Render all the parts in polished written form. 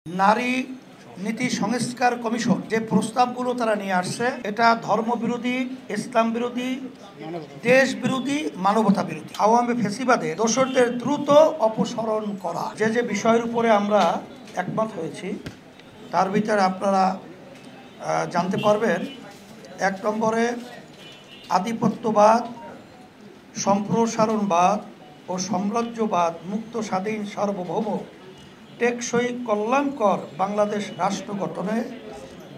নারী নীতি সংস্কার কমিশন যে প্রস্তাবগুলো তারা নিয়ে আসছে এটা ধর্মবিরোধী, ইসলাম বিরোধী, দেশ বিরোধী, মানবতা বিরোধী। আওয়ামী ফ্যাসিবাদের দোষরদের দ্রুত অপসারণ করা যে বিষয়ের উপরে আমরা একমত হয়েছি তার ভিতরে আপনারা জানতে পারবেন। ১ নম্বরে আধিপত্যবাদ, সম্প্রসারণবাদ ও সাম্রাজ্যবাদ মুক্ত, স্বাধীন, সার্বভৌম, টেকসই, কল্যাণকর বাংলাদেশ রাষ্ট্র গঠনে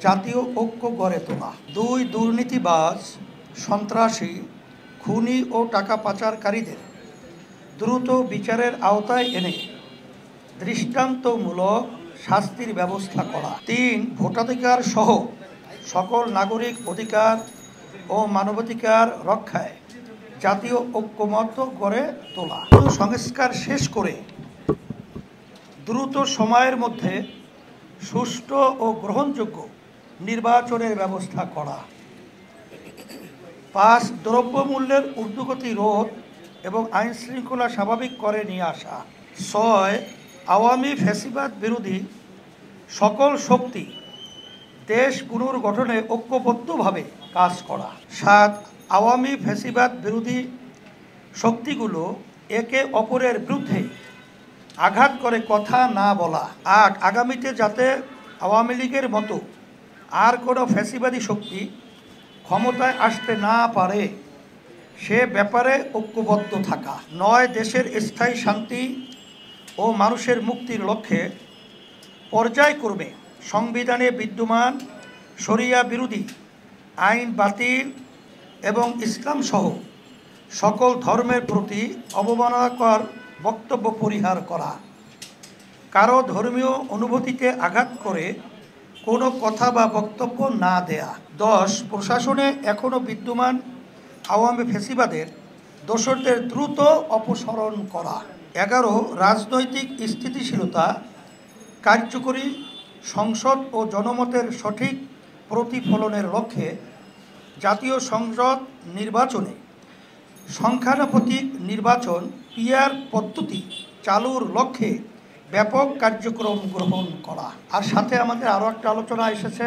জাতীয় ঐক্য গড়ে তোলা। ২. দুর্নীতিবাজ, সন্ত্রাসী, খুনি ও টাকা পাচারকারীদের দ্রুত বিচারের আওতায় এনে দৃষ্টান্তমূলক শাস্তির ব্যবস্থা করা। ৩. ভোটাধিকার সহ সকল নাগরিক অধিকার ও মানবাধিকার রক্ষায় জাতীয় ঐক্যমত্য গড়ে তোলা। সংস্কার শেষ করে দ্রুত সময়ের মধ্যে সুষ্ঠু ও গ্রহণযোগ্য নির্বাচনের ব্যবস্থা করা। ৫. দ্রব্যমূল্যের ঊর্ধ্বগতি রোধ এবং আইন শৃঙ্খলা স্বাভাবিক করে নিয়ে আসা। ৬. আওয়ামী ফ্যাসিবাদ বিরোধী সকল শক্তি দেশ পুনর্গঠনে ঐক্যবদ্ধভাবে কাজ করা। ৭. আওয়ামী ফ্যাসিবাদ বিরোধী শক্তিগুলো একে অপরের বিরুদ্ধে আঘাত করে কথা না বলা। ৮. আগামীতে যাতে আওয়ামী লীগের মতো আর কোনো ফ্যাসিবাদী শক্তি ক্ষমতায় আসতে না পারে সে ব্যাপারে ঐক্যবদ্ধ থাকা। ৯. দেশের স্থায়ী শান্তি ও মানুষের মুক্তির লক্ষ্যে পর্যায়ক্রমে সংবিধানে বিদ্যমান শরিয়া বিরোধী আইন বাতিল এবং ইসলামসহ সকল ধর্মের প্রতি অবমাননাকর বক্তব্য পরিহার করা। কারো ধর্মীয় অনুভূতিতে আঘাত করে কোনো কথা বা বক্তব্য না দেয়া। ১০. প্রশাসনে এখনও বিদ্যমান আওয়ামী ফ্যাসিবাদের দোষরদের দ্রুত অপসারণ করা। ১১. রাজনৈতিক স্থিতিশীলতা, কার্যকরী সংসদ ও জনমতের সঠিক প্রতিফলনের লক্ষ্যে জাতীয় সংসদ নির্বাচনে সংখ্যানুপাতিক নির্বাচন পিআর পদ্ধতি চালুর লক্ষ্যে ব্যাপক কার্যক্রম গ্রহণ করা। আর সাথে আমাদের আরও একটা আলোচনা এসেছে,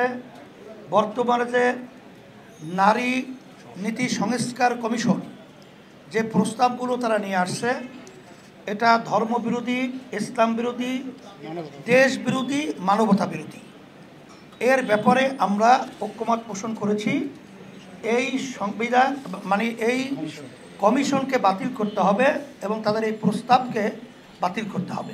বর্তমানে যে নারী নীতি সংস্কার কমিশন যে প্রস্তাবগুলো তারা নিয়ে আসছে এটা ধর্মবিরোধী, ইসলাম বিরোধী, দেশ বিরোধী, মানবতা বিরোধী। এর ব্যাপারে আমরা ঐক্যমত পোষণ করেছি। এই সংবিধান এই কমিশনকে বাতিল করতে হবে এবং তাদের এই প্রস্তাবকে বাতিল করতে হবে।